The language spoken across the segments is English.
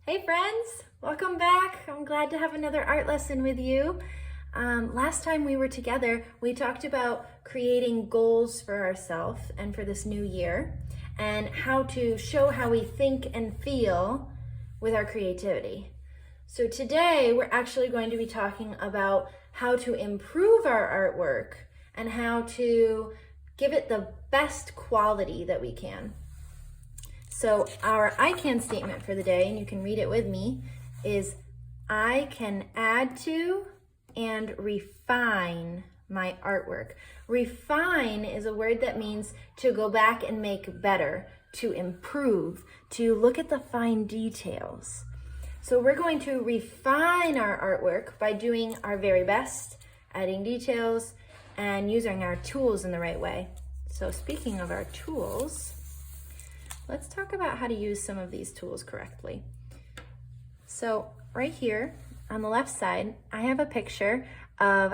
Hey friends, welcome back. I'm glad to have another art lesson with you. Last time we were together, we talked about creating goals for ourselves and for this new year and how to show how we think and feel with our creativity. So today we're actually going to be talking about how to improve our artwork and how to give it the best quality that we can. So our I can statement for the day, and you can read it with me, is I can add to and refine my artwork. Refine is a word that means to go back and make better, to improve, to look at the fine details. So we're going to refine our artwork by doing our very best, adding details, and using our tools in the right way. So speaking of our tools, let's talk about how to use some of these tools correctly. So right here on the left side, I have a picture of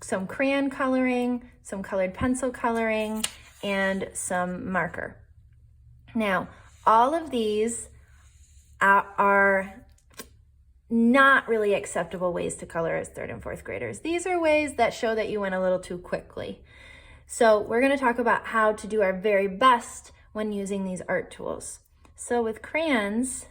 some crayon coloring, some colored pencil coloring, and some marker. Now, all of these are not really acceptable ways to color as third and fourth graders. These are ways that show that you went a little too quickly. So we're going to talk about how to do our very best when using these art tools. So with crayons,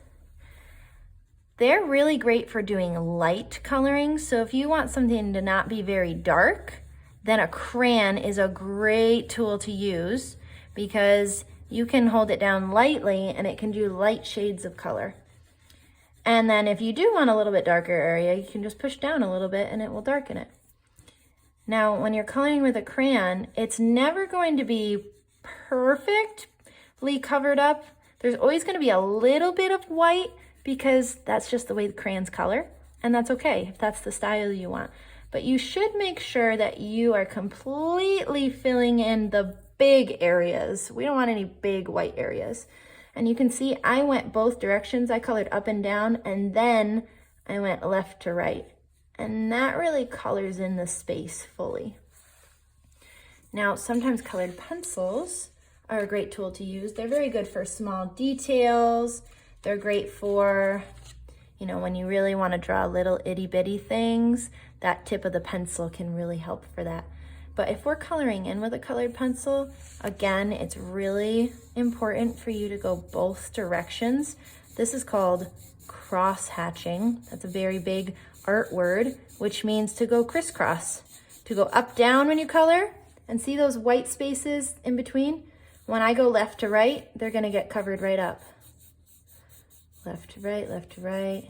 they're really great for doing light coloring. So if you want something to not be very dark, then a crayon is a great tool to use because you can hold it down lightly and it can do light shades of color. And then if you do want a little bit darker area, you can just push down a little bit and it will darken it. Now, when you're coloring with a crayon, it's never going to be perfectly covered up. There's always going to be a little bit of white because that's just the way the crayons color, and that's okay if that's the style you want. But you should make sure that you are completely filling in the big areas. We don't want any big white areas. And you can see I went both directions. I colored up and down, and then I went left to right. And that really colors in the space fully. Now, sometimes colored pencils are a great tool to use. They're very good for small details. They're great for, when you really want to draw little itty bitty things, that tip of the pencil can really help for that. But if we're coloring in with a colored pencil, again, it's really important for you to go both directions. This is called cross-hatching. That's a very big art word, which means to go crisscross, to go up, down when you color, and see those white spaces in between? When I go left to right, they're gonna get covered right up. Left to right, left to right.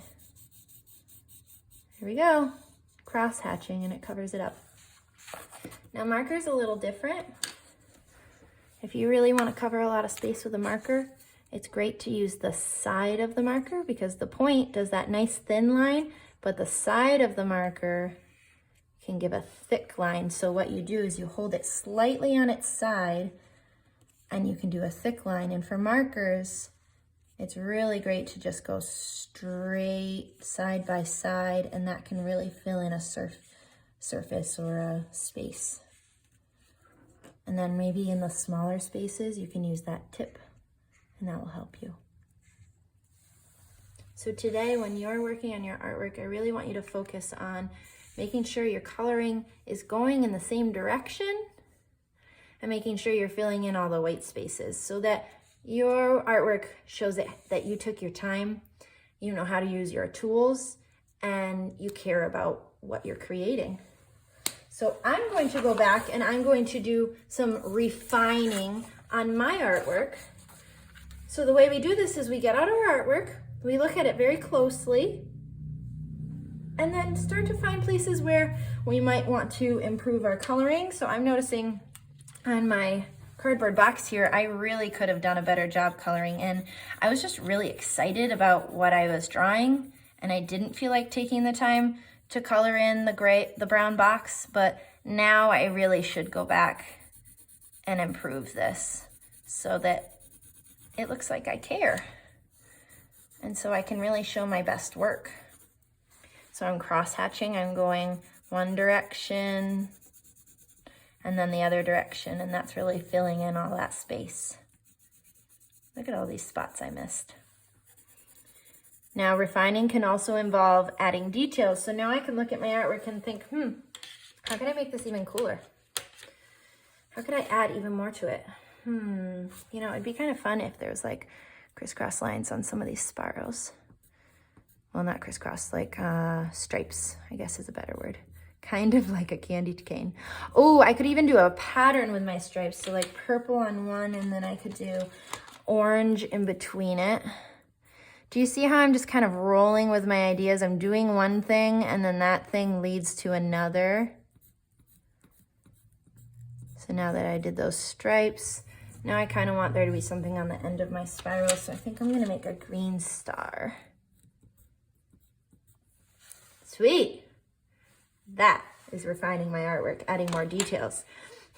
Here we go, cross-hatching, and it covers it up. Now marker's a little different. If you really want to cover a lot of space with a marker, it's great to use the side of the marker because the point does that nice thin line, but the side of the marker can give a thick line. So what you do is you hold it slightly on its side and you can do a thick line. And for markers, it's really great to just go straight side by side, and that can really fill in a surface or a space. And then maybe in the smaller spaces, you can use that tip and that will help you. So today, when you're working on your artwork, I really want you to focus on making sure your coloring is going in the same direction and making sure you're filling in all the white spaces so that your artwork shows that you took your time, you know how to use your tools, and you care about what you're creating. So I'm going to go back and I'm going to do some refining on my artwork. So the way we do this is we get out our artwork, we look at it very closely, and then start to find places where we might want to improve our coloring. So I'm noticing on my cardboard box here, I really could have done a better job coloring in. I was just really excited about what I was drawing, and I didn't feel like taking the time to color in the brown box, but now I really should go back and improve this so that it looks like I care. And so I can really show my best work. So I'm cross-hatching, I'm going one direction and then the other direction, and that's really filling in all that space. Look at all these spots I missed. Now, refining can also involve adding details. So now I can look at my artwork and think, how can I make this even cooler? How could I add even more to it? You know, it'd be kind of fun if there was like crisscross lines on some of these Sbarros. Well, not crisscross, like stripes, I guess is a better word. Kind of like a candy cane. Oh, I could even do a pattern with my stripes. So like purple on one, and then I could do orange in between it. Do you see how I'm just kind of rolling with my ideas? I'm doing one thing, and then that thing leads to another. So now that I did those stripes, now I kind of want there to be something on the end of my spiral. So I think I'm going to make a green star. Sweet. That is refining my artwork, adding more details.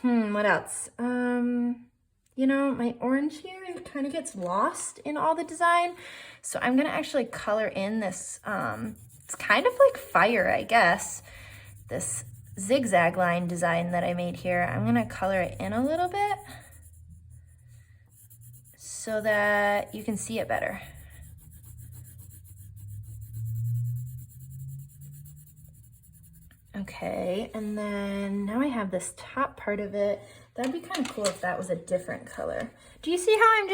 What else? You know, my orange here, it kind of gets lost in all the design. So I'm gonna actually color in this, it's kind of like fire, I guess. This zigzag line design that I made here. I'm gonna color it in a little bit so that you can see it better. Okay, and then now I have this top part of it. That'd be kind of cool if that was a different color. Do you see how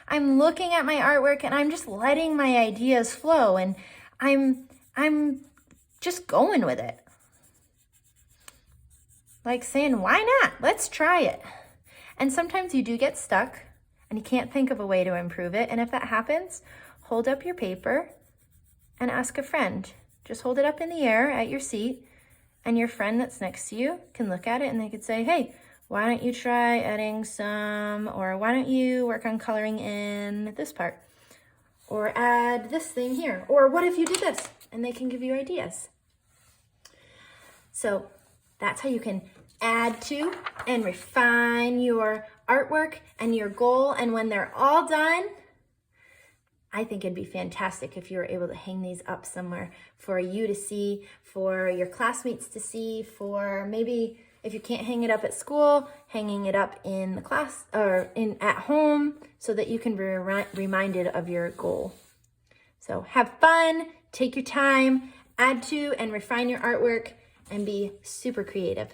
I'm looking at my artwork and I'm just letting my ideas flow, and I'm just going with it. Like saying, why not? Let's try it. And sometimes you do get stuck and you can't think of a way to improve it. And if that happens, hold up your paper and ask a friend. Just hold it up in the air at your seat, and your friend that's next to you can look at it and they could say, hey, why don't you try adding some, or why don't you work on coloring in this part? Or add this thing here. Or what if you did this? And they can give you ideas. So that's how you can add to and refine your artwork and your goal. And when they're all done, I think it'd be fantastic if you were able to hang these up somewhere for you to see, for your classmates to see, for maybe if you can't hang it up at school, hanging it up in the class or at home so that you can be reminded of your goal. So have fun, take your time, add to and refine your artwork, and be super creative.